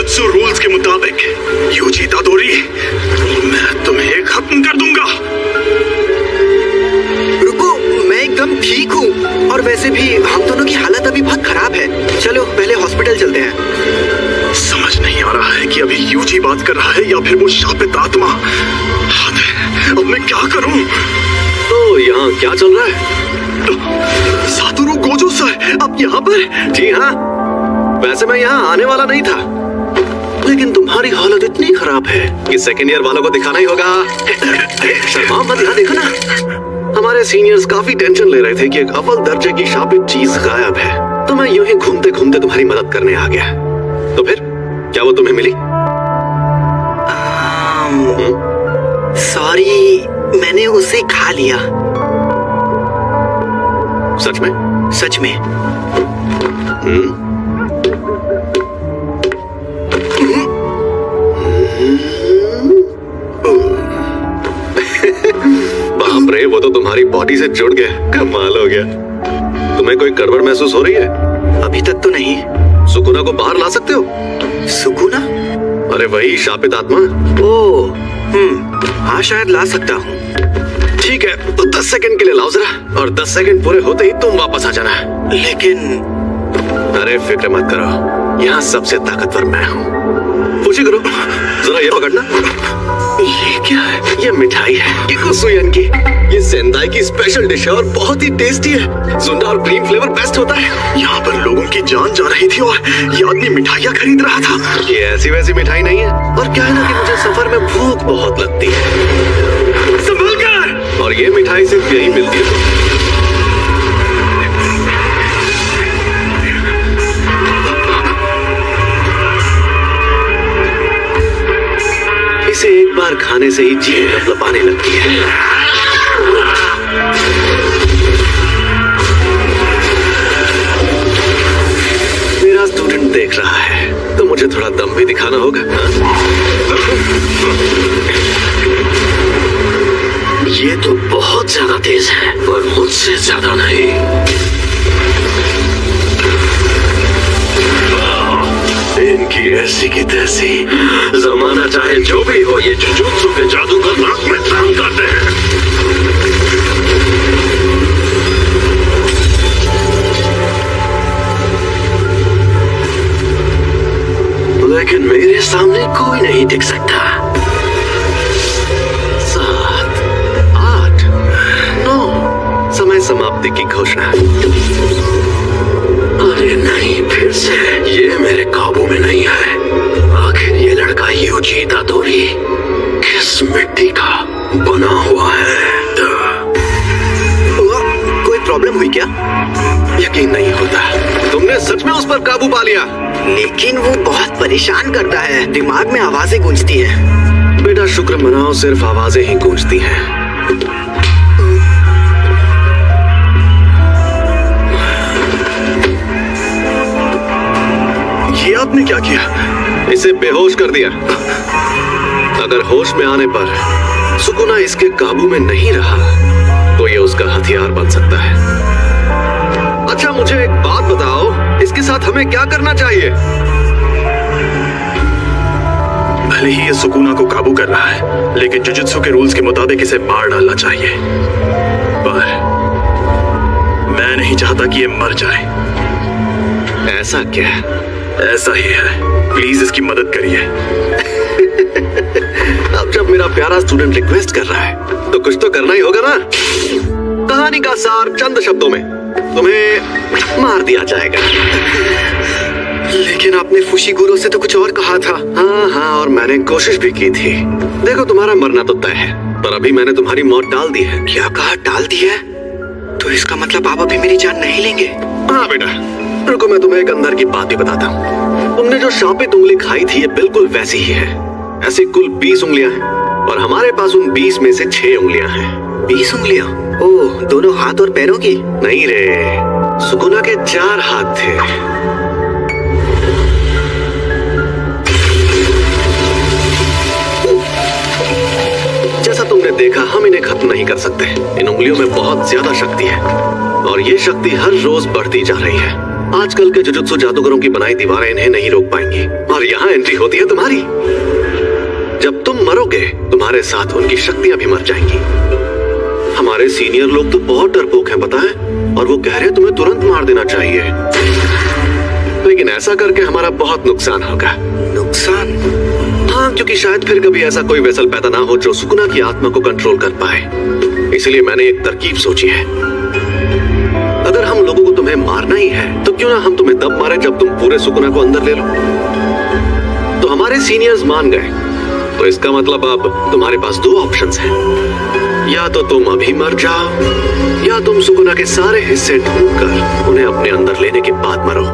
Jujutsu rules के मुताबिक UG इतादोरी, मैं तुम्हें खत्म कर दूंगा। रुको, मैं एकदम ठीक हूँ और वैसे भी हम दोनों की हालत अभी बहुत खराब है। चलो पहले हॉस्पिटल चलते हैं। समझ नहीं आ रहा है कि अभी यूजी बात कर रहा है या फिर वो शापित आत्मा। अब मैं क्या करूं? तो यहाँ क्या चल रहा है? सातोरू गोजो सर, आप यहाँ पर? जी हाँ, वैसे मैं यहाँ आने वाला नहीं था, लेकिन तुम्हारी हालत इतनी खराब है कि सेकेंड ईयर वालों को दिखाना ही होगा। शर्मा मत, यहाँ देखो ना। हमारे सीनियर्स काफी टेंशन ले रहे थे कि एक अव्वल दर्जे की शापित चीज गायब है, तो मैं यूं ही घूमते घूमते तुम्हारी मदद करने आ गया। तो फिर क्या वो तुम्हें मिली? सॉरी, मैंने उसे खा लिया। सच में? सच में। बाप रे, वो तो तुम्हारी बॉडी से जुड़ गया। कमाल हो गया। तुम्हें कोई गड़बड़ महसूस हो रही है? अभी तक तो नहीं। सुकुना को बाहर ला सकते हो? सुकुना? अरे वही शापित आत्मा। ओह, हाँ शायद ला सकता हूँ। ठीक है, तो 10 सेकंड के लिए लाओ जरा, और 10 सेकंड पूरे होते ही तुम वापस आ जाना। लेकिन अरे फिक्र मत करो, यहाँ सबसे ताकतवर मैं हूँ। खुशी करो, जरा ये पकड़ना। ये क्या है? ये मिठाई है, ये कुसुयन की। ये सेंदाई की स्पेशल डिश है और बहुत ही टेस्टी है। जुंडा और क्रीम फ्लेवर बेस्ट होता है। यहाँ पर लोगों की जान जा रही थी और ये आदमी मिठाइयाँ खरीद रहा था। ये ऐसी वैसी मिठाई नहीं है, और क्या है ना कि मुझे सफर में भूख बहुत लगती है। संभल कर! और ये मिठाई सिर्फ यही मिलती है। इसे एक बार खाने से ही जीभ लपलपाने लगती है। मेरा स्टूडेंट देख रहा है, तो मुझे थोड़ा दम भी दिखाना होगा। ये तो बहुत ज्यादा तेज है, पर मुझसे ज्यादा नहीं। इनकी ऐसी की तैसी, जमाना चाहे जो भी हो, ये जुजुत्सु के जादूगर नाक में काम करते हैं। लेकिन मेरे सामने कोई नहीं टिक सकता। 7, 8, 9, समय समाप्ति की घोषणा। अरे नहीं, फिर से ये मेरे काबू में नहीं है। आखिर ये लड़का यूजी इतादोरी किस मिट्टी का बना हुआ है? कोई प्रॉब्लम हुई क्या? यकीन नहीं होता, तुमने सच में उस पर काबू पा लिया। लेकिन वो बहुत परेशान करता है, दिमाग में आवाजें गूंजती हैं। बेटा शुक्र मनाओ, सिर्फ आवाजें ही गूंजती हैं। ये आपने क्या किया? इसे बेहोश कर दिया। अगर होश में आने पर सुकुना इसके काबू में नहीं रहा, तो ये उसका हथियार बन सकता है। अच्छा मुझे एक बात बताओ, इसके साथ हमें क्या करना चाहिए? भले ही ये सुकुना को काबू कर रहा है, लेकिन जुजुत्सु के रूल्स के मुताबिक इसे मार डालना चाहिए। पर मैं नहीं चाहता कि ये मर जाए। ऐसा क्या? ऐसा ही है, प्लीज इसकी मदद करिए। अब जब मेरा प्यारा स्टूडेंट रिक्वेस्ट कर रहा है, तो कुछ तो करना ही होगा ना। कहानी का सार चंद शब्दों में, तुम्हें मार दिया जाएगा। लेकिन आपने फुशिगुरो से तो कुछ और कहा था। हाँ, और मैंने कोशिश भी की थी। देखो तुम्हारा मरना तो तय है, पर अभी मैंने तुम्हारी मौत टाल दी है। क्या कहा, टाल दी है? तो इसका मतलब आप अभी मेरी जान नहीं लेंगे? हाँ बेटा, रुको मैं तुम्हें एक अंदर की बात भी बताता हूँ। तुमने जो शापित उंगली खाई थी, ये बिल्कुल वैसी ही है। ऐसी कुल 20 उंगलियां हैं, और हमारे पास उन 20 में से 6 उंगलियां हैं। 20 उंगलियां? ओह, दोनों हाथ और पैरों की? नहीं रे, सुकुना के 4 हाथ थे। जैसा तुमने देखा, हम इन्हें खत्म नहीं कर सकते। इन उंगलियों में बहुत ज्यादा शक्ति है, और ये शक्ति हर रोज बढ़ती जा रही है। आजकल के जुजुत्सु जादूगरों की बनाई दीवारें इन्हें नहीं रोक पाएंगी और यहाँ एंट्री होती है तुम्हारी। जब तुम मरोगे तुम्हारे साथ उनकी शक्तियां भी मर जाएंगी। हमारे सीनियर लोग तो बहुत डरपोक हैं, पता है, और वो कह रहे हैं तुम्हें तुरंत मार देना चाहिए, लेकिन ऐसा करके हमारा बहुत नुकसान होगा। नुकसान? हाँ, क्योंकि शायद फिर कभी ऐसा कोई वेसल पैदा ना हो जो सुकुना की आत्मा को कंट्रोल कर पाए। इसलिए मैंने एक तरकीब सोची है। अगर हम लोगों को तुम्हें मारना ही है तो क्यों ना हम तुम्हें तब मारे जब तुम पूरे सुकुना को अंदर ले लो। तो हमारे सीनियर्स मान गए, तो इसका मतलब अब तुम्हारे पास दो ऑप्शंस हैं। या तो तुम अभी मर जाओ, या तुम सुकुना के सारे हिस्से ढूंढकर उन्हें अपने अंदर लेने के बाद मरो।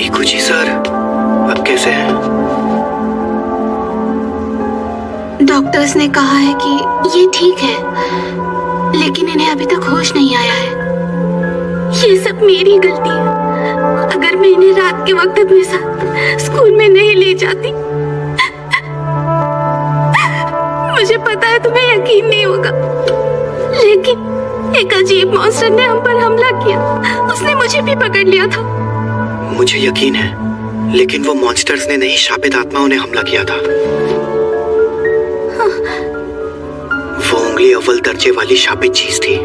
इकुची सर, अब कैसे हैं? डॉक्टर्स ने कहा है कि ये ठीक है, लेकिन इन्हें अभी तक होश नहीं आया है। ये सब मेरी गलती है। अगर मैं इन्हें रात के वक्त अपने साथ स्कूल में नहीं ले जाती। मुझे पता है तुम्हें यकीन नहीं होगा, लेकिन एक अजीब मॉन्स्टर ने हम पर हमला किया। उसने मुझे भी पकड़ लिया था। मुझे यकीन है, लेकिन वो मॉन्स्टर्स ने नहीं, शापित आत्माओं ने हमला किया था। वो उंगली अव्वल दर्जे वाली शापित चीज थी।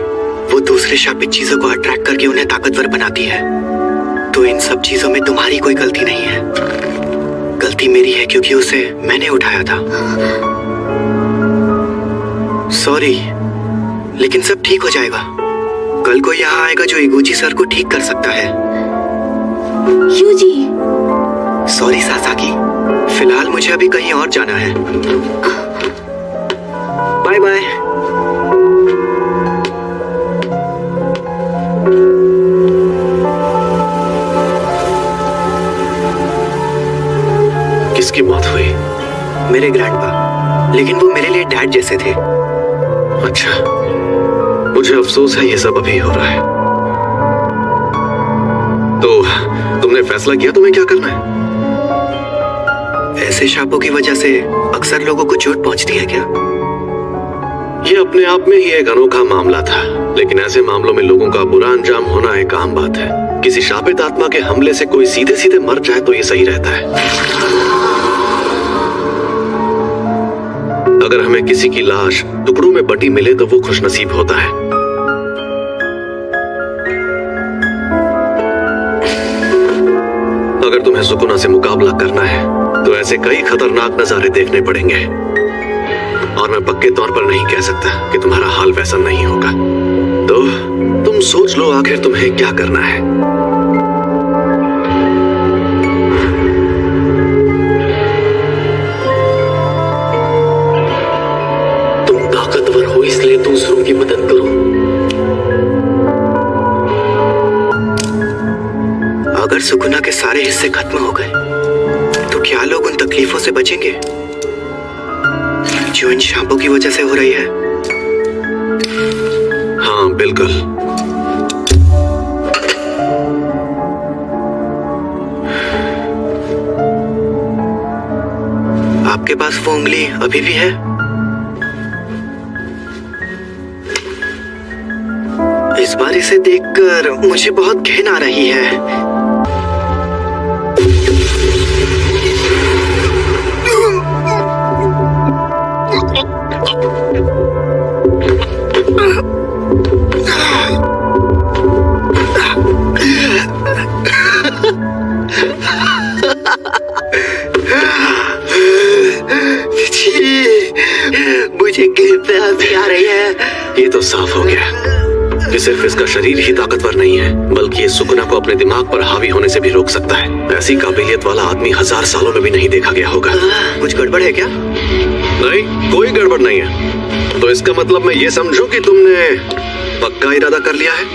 वो दूसरे शापित चीजों को अट्रैक्ट करके उन्हें ताकतवर बनाती है। तो इन सब चीजों में तुम्हारी कोई गलती नहीं है। गलती मेरी है क्योंकि उसे मैंने उठाया था। सॉरी, लेकिन सब ठीक हो जाएगा। कल को यहाँ आएगा जो इगुची सर को ठीक कर सकता है। यूजी। सॉरी सासाकी, फिलहाल मुझे अभी कहीं और जाना है। Bye bye. किसकी मौत हुई? मेरे ग्रैंडपा, लेकिन वो मेरे लिए डैड जैसे थे। अच्छा, मुझे अफसोस है ये सब अभी हो रहा है। तो तुमने फैसला किया तुम्हें क्या करना है? ऐसे शापों की वजह से अक्सर लोगों को चोट पहुंचती है क्या? ये अपने आप में ही एक अनोखा मामला था, लेकिन ऐसे मामलों में लोगों का बुरा अंजाम होना एक आम बात है। किसी शापित आत्मा के हमले से कोई सीधे सीधे मर जाए तो ये सही रहता है। अगर हमें किसी की लाश टुकड़ों में बटी मिले तो वो खुशनसीब होता है। अगर तुम्हें सुकुना से मुकाबला करना है तो ऐसे कई खतरनाक नजारे देखने पड़ेंगे, और मैं पक्के तौर पर नहीं कह सकता कि तुम्हारा हाल वैसा नहीं होगा। तो तुम सोच लो आखिर तुम्हें क्या करना है। तुम ताकतवर हो इसलिए दूसरों की मदद करो। अगर सुकुना सुकुना के सारे हिस्से खत्म हो गए तो क्या लोग उन तकलीफों से बचेंगे जो इन शापों की वजह से हो रही है? हाँ बिल्कुल। आपके पास वो उंगली अभी भी है? इस बार इसे देखकर मुझे बहुत घिन आ रही है। मुझे घिन आ रही है। ये तो साफ हो गया कि सिर्फ इसका शरीर ही ताकतवर नहीं है बल्कि ये सुकुना को अपने दिमाग पर हावी होने से भी रोक सकता है। ऐसी काबिलियत वाला आदमी 1000 सालों में भी नहीं देखा गया होगा। कुछ गड़बड़ है क्या? नहीं, कोई गड़बड़ नहीं है। तो इसका मतलब मैं ये समझूं कि तुमने पक्का इरादा कर लिया है?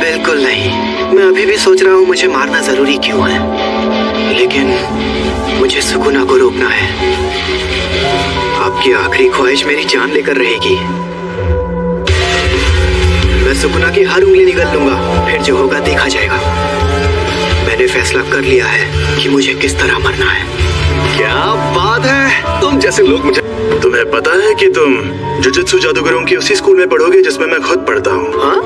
बिल्कुल नहीं। मैं अभी भी सोच रहा हूँ मुझे मारना जरूरी क्यों है, लेकिन मुझे सुकुना को रोकना है। आपकी आखिरी ख्वाहिश मेरी जान लेकर रहेगी। मैं सुकुना की हर उंगली निगल लूंगा, फिर जो होगा देखा जाएगा। मैंने फैसला कर लिया है कि मुझे किस तरह मरना है। क्या बात है, तुम जैसे लोग मुझे। तुम्हें पता है कि तुम जुजुत्सु जादूगरों की उसी स्कूल में पढ़ोगे जिसमें मैं खुद पढ़ता हूँ। हाँ?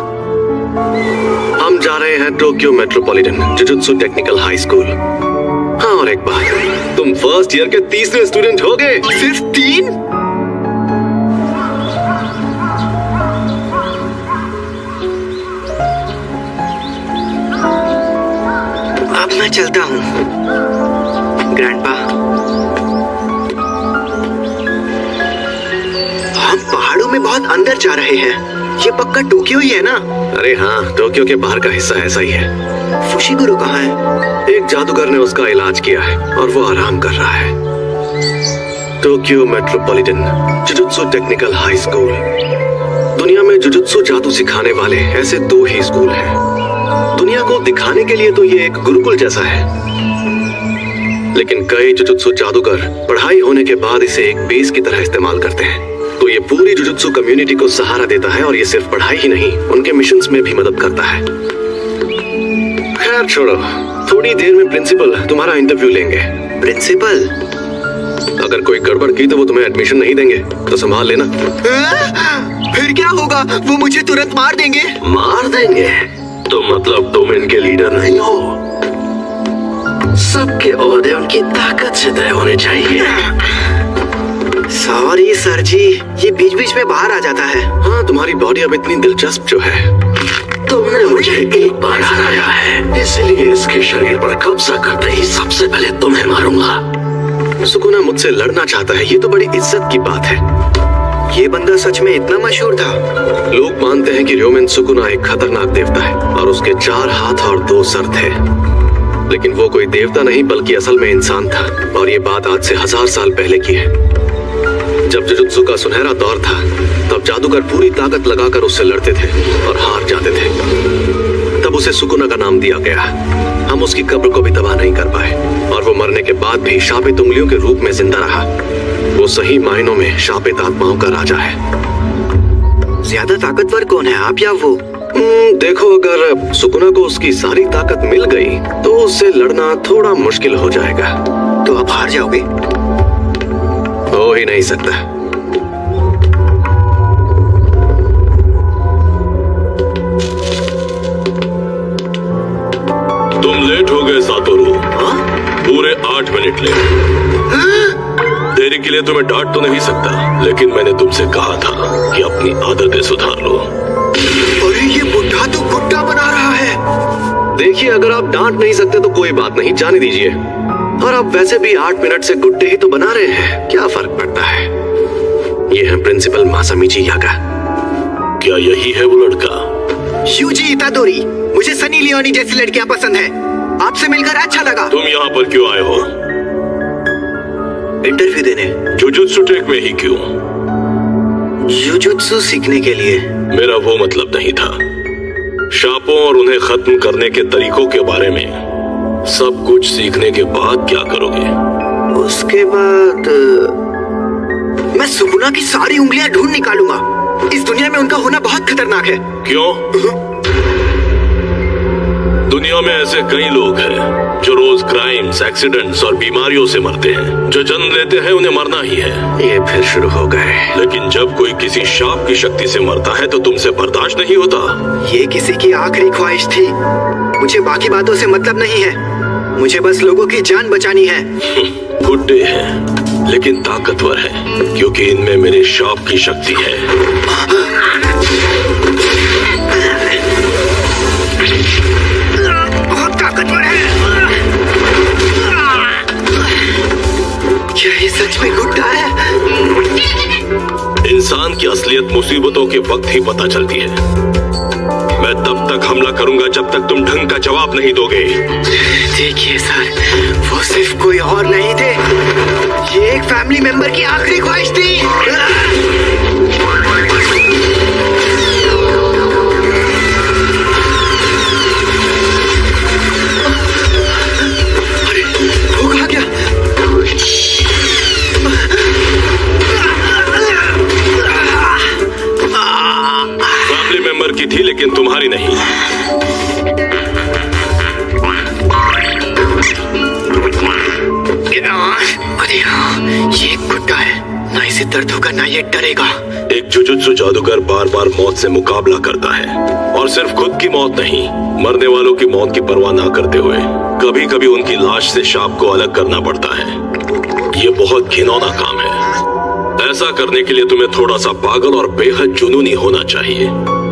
हम जा रहे हैं Tokyo metropolitan jujutsu technical high school. हाँ, और एक बात, तुम फर्स्ट ईयर के तीसरे स्टूडेंट होगे। सिर्फ 3? अब मैं चलता हूँ ग्रैंडपा। हम पहाड़ों में बहुत अंदर जा रहे हैं। ये पक्का टोक्यो ही है ना? अरे हाँ, टोक्यो के बाहर का हिस्सा ऐसा ही है। फुशिगुरु कहाँ है? एक जादूगर ने उसका इलाज किया है और वो आराम कर रहा है। Tokyo metropolitan jujutsu technical high school. दुनिया में जुजुत्सु जादू सिखाने वाले ऐसे 2 ही स्कूल हैं। दुनिया को दिखाने के लिए तो ये एक गुरुकुल जैसा है, लेकिन कई जुजुत्सु जादूगर पढ़ाई होने के बाद इसे एक बेस की तरह इस्तेमाल करते हैं। तो ये पूरी जुजुत्सु कम्युनिटी को सहारा देता है और ये सिर्फ पढ़ाई ही नहीं, उनके मिशंस में भी मदद करता है। खैर छोड़ो, थोड़ी देर में प्रिंसिपल तुम्हारा इंटरव्यू लेंगे। प्रिंसिपल? अगर कोई गड़बड़ की तो वो तुम्हें एडमिशन नहीं देंगे, तो संभाल लेना। फिर क्या होगा? वो मुझे तुरंत मार देंगे। मार देंगे? तो मतलब तुम इनके लीडर नहीं हो। सबके ओहदे उनकी ताकत से तय होने चाहिए। सॉरी सर जी, ये बीच बीच में बाहर आ जाता है। हाँ, तुम्हारी बॉडी अब इतनी दिलचस्प जो है। तुमने मुझे एक बार हराया है, इसलिए इसके शरीर पर कब्जा करते ही सबसे पहले तुम्हें मारूंगा। सुकुना मुझसे लड़ना चाहता है, ये तो बड़ी इज्जत की बात है। ये बंदा सच में इतना मशहूर था? लोग मानते हैं कि र्योमेन सुकुना एक खतरनाक देवता है और उसके 4 हाथ और 2 सर थे, लेकिन वो कोई देवता नहीं बल्कि असल में इंसान था। और ये बात आज से 1000 साल पहले की है। जब जुजुत्सु का सुनहरा दौर था, तब जादूगर पूरी ताकत लगाकर उससे लड़ते थे और हार जाते थे। तब उसे सुकुना का नाम दिया गया। हम उसकी कब्र को भी तबाह नहीं कर पाए और वो मरने के बाद भी शापित उंगलियों के रूप में जिंदा रहा। वो सही मायनों में शापित आत्माओं का राजा है। ज्यादा ताकतवर कौन है, आप या वो? देखो, अगर सुकुना को उसकी सारी ताकत मिल गई तो उससे लड़ना थोड़ा मुश्किल हो जाएगा। तो आप हार जाओगे? हो ही नहीं सकता। तुम लेट हो गए सातोरू। पूरे 8 मिनट लेट। देरी के लिए तुम्हें डांट तो नहीं सकता, लेकिन मैंने तुमसे कहा था कि अपनी आदतें सुधार लो। अरे ये बुढ़ा तो गुड्डा बना रहा है। देखिए, अगर आप डांट नहीं सकते तो कोई बात नहीं, जाने दीजिए। और आप वैसे भी 8 मिनट से गुड्डे ही तो बना रहे हैं, क्या फर्क पड़ता है। ये है प्रिंसिपल मासामिची यागा। क्या यही है वो लड़का? यूजी इतादोरी। मुझे सनी लियोनी जैसी लड़कियां पसंद है। आपसे मिलकर अच्छा लगा। तुम यहाँ पर क्यों आए हो? इंटरव्यू देने। जुजुत्सु टेक में ही क्यों? जुजुत्सु सीखने के लिए। मेरा वो मतलब नहीं था। शापों और उन्हें खत्म करने के तरीकों के बारे में सब कुछ सीखने के बाद क्या करोगे? उसके बाद मैं सुकुना की सारी उंगलियां ढूंढ निकालूंगा। इस दुनिया में उनका होना बहुत खतरनाक है। क्यों? दुनिया में ऐसे कई लोग हैं जो रोज क्राइम्स, एक्सीडेंट्स और बीमारियों से मरते हैं। जो जन्म लेते हैं उन्हें मरना ही है। ये फिर शुरू हो गए। लेकिन जब कोई किसी शाप की शक्ति से मरता है तो तुमसे बर्दाश्त नहीं होता। ये किसी की आखिरी ख्वाहिश थी। मुझे बाकी बातों से मतलब नहीं है। मुझे बस लोगों की जान बचानी है। बुड्ढे हैं लेकिन ताकतवर हैं, क्योंकि इनमें मेरे शाप की शक्ति है। बहुत ताकतवर है। क्या ये सच में गुड्डा है? इंसान की असलियत मुसीबतों के वक्त ही पता चलती है। मैं तब तक हमला करूंगा जब तक तुम ढंग का जवाब नहीं दोगे। देखिए सर, वो सिर्फ कोई और नहीं थे। ये एक फैमिली मेंबर की आखिरी ख्वाहिश थी। अरे, वो कहाँ गया? फैमिली मेंबर की थी लेकिन तुम्हारी नहीं। अरे हाँ, ये एक गुड्डा है। ना इसे दर्द होगा ना ये डरेगा। एक जुजुत्सु जादूगर बार बार मौत से मुकाबला करता है, और सिर्फ खुद की मौत नहीं, मरने वालों की मौत की परवाह ना करते हुए कभी कभी उनकी लाश से शाप को अलग करना पड़ता है। ये बहुत घिनौना काम है। ऐसा करने के लिए तुम्हें थोड़ा सा पागल और बेहद जुनूनी होना चाहिए।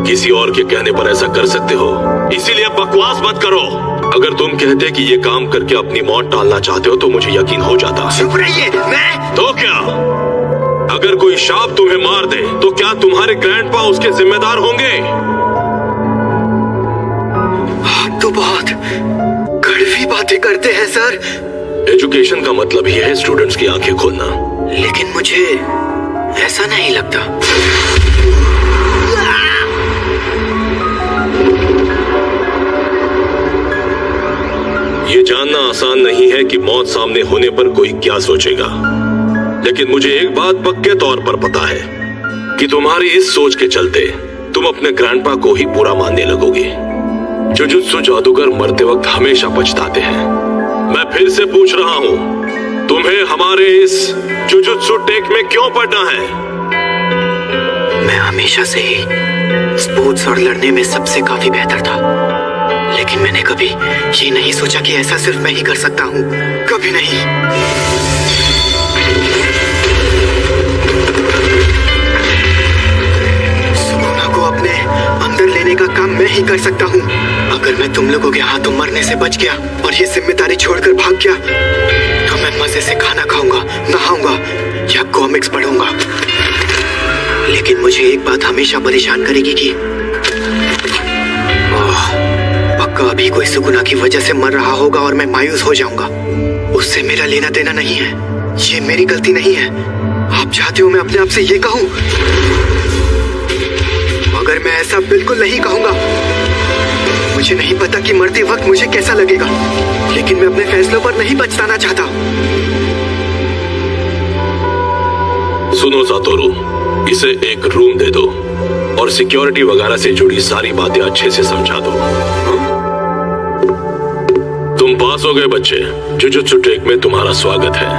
किसी और के कहने पर ऐसा कर सकते हो, इसीलिए बकवास मत करो। अगर तुम कहते कि ये काम करके अपनी मौत टालना चाहते हो तो मुझे यकीन हो जाता। चुप रहिए। मैं तो क्या? अगर कोई शाप तुम्हें मार दे तो क्या तुम्हारे ग्रैंडपा उसके जिम्मेदार होंगे? आप तो बहुत कड़वी बातें करते हैं सर। एजुकेशन का मतलब ही है स्टूडेंट्स की आंखें खोलना। लेकिन मुझे ऐसा नहीं लगता। ये जानना आसान नहीं है कि मौत सामने होने पर कोई क्या सोचेगा, लेकिन मुझे एक बात पक्के तौर पर पता है कि तुम्हारी इस सोच के चलते तुम अपने ग्रैंडपा को ही बुरा मानने लगोगे। जुजुत्सु जादूगर मरते वक्त हमेशा पछताते हैं। मैं फिर से पूछ रहा हूँ, तुम्हें हमारे इस जुजुत्सु टेक में क्यों पढ़ना है? मैं हमेशा से ही स्पोर्ट्स और लड़ने में सबसे काफी बेहतर था, लेकिन मैंने कभी ये नहीं सोचा कि ऐसा सिर्फ मैं ही कर सकता हूँ। कभी नहीं। सुकुना को अपने अंदर लेने का काम मैं ही कर सकता हूँ। अगर मैं तुम लोगों के हाथों मरने से बच गया और ये जिम्मेदारी छोड़कर भाग गया तो मैं मजे से खाना खाऊंगा, नहाऊंगा या कॉमिक्स पढ़ूंगा। लेकिन मुझे एक बात हमेशा परेशान करेगी कि पक्का अभी कोई सुकुना की वजह से मर रहा होगा और मैं मायूस हो जाऊंगा। उससे मेरा लेना देना नहीं है। ये मेरी गलती नहीं है। आप चाहते हो मैं अपने आप से ये कहूं? मगर मैं ऐसा बिल्कुल नहीं कहूंगा। मुझे नहीं पता कि मरते वक्त मुझे कैसा लगेगा, लेकिन मैं अपने फैसलों पर नहीं पछताना चाहता। सुनो सातोरू, इसे एक रूम दे दो और सिक्योरिटी वगैरह से जुड़ी सारी बातें अच्छे से समझा दो। तुम पास हो गए बच्चे। जुजुत्सु टेक में तुम्हारा स्वागत है।